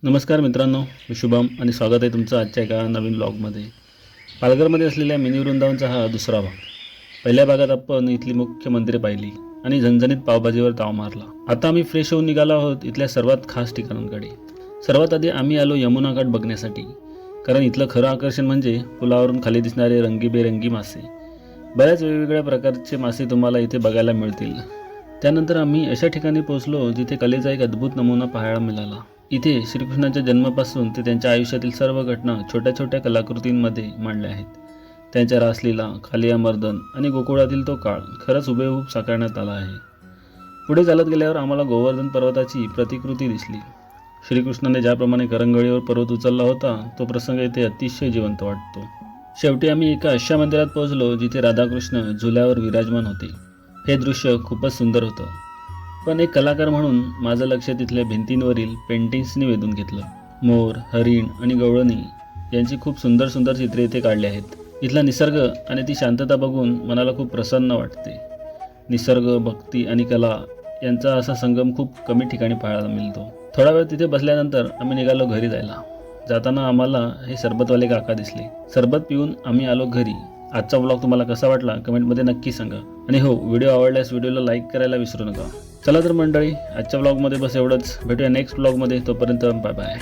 नमस्कार मित्रांनो, मी शुभम आणि स्वागत आहे तुमचं आजच्या एका नवीन ब्लॉगमध्ये. पालघरमध्ये असलेल्या मिनी वृंदावनचा हा दुसरा भाग. पहिल्या भागात आपण इथली मुख्य मंदिरे पाहिली आणि झणझणीत पावभाजीवर ताव मारला. आता आम्ही फ्रेश होऊन निघालो आहोत इथल्या सर्वात खास ठिकाणांकडे. सर्वात आधी आम्ही आलो यमुना घाट बघण्यासाठी, कारण इथलं खरं आकर्षण म्हणजे पुलावरून खाली दिसणारे रंगीबेरंगी मासे. बऱ्याच वेगवेगळ्या प्रकारचे मासे तुम्हाला इथे बघायला मिळतील. त्यानंतर आम्ही अशा ठिकाणी पोहोचलो जिथे कलेचा एक अद्भुत नमुना पाहायला मिळाला. इथे श्रीकृष्णाच्या जन्मापासून ते त्यांच्या आयुष्यातील सर्व घटना छोट्या छोट्या कलाकृतींमध्ये मांडल्या आहेत. त्यांच्या रासलीला, कालियामर्दन आणि गोकुळातील तो काळ खरंच हुबेहूब साकारण्यात आला आहे. पुढे चालत गेल्यावर आम्हाला गोवर्धन पर्वताची प्रतिकृती दिसली. श्रीकृष्णाने ज्याप्रमाणे करंगळीवर पर्वत उचलला होता तो प्रसंग इथे अतिशय जिवंत वाटतो. शेवटी आम्ही एका अशा मंदिरात पोहोचलो जिथे राधाकृष्ण झुल्यावर विराजमान होते. हे दृश्य खूपच सुंदर होतं, पण एक कलाकार म्हणून माझं लक्ष तिथल्या भिंतींवरील पेंटिंग्सनी वेधून घेतलं. मोर, हरिण आणि गवळणी यांची खूप सुंदर सुंदर चित्रे इथे काढली आहेत. इथला निसर्ग आणि ती शांतता बघून मनाला खूप प्रसन्न वाटते. निसर्ग, भक्ती आणि कला यांचा असा संगम खूप कमी ठिकाणी पाहायला मिळतो. थोडा वेळ तिथे बसल्यानंतर आम्ही निघालो घरी जायला. जाताना आम्हाला हे सरबतवाले काका दिसले. सरबत पिऊन आम्ही आलो घरी. आजचा व्लॉग तुम्हाला कसा वाटला कमेंटमध्ये नक्की सांगा. आणि हो, व्हिडिओ आवडल्यास व्हिडिओला लाईक करायला विसरू नका. चला तर मंडळी, आजच्या व्लॉगमध्ये बस एवढंच. भेटूया नेक्स्ट व्लॉगमध्ये. तोपर्यंत बाय बाय.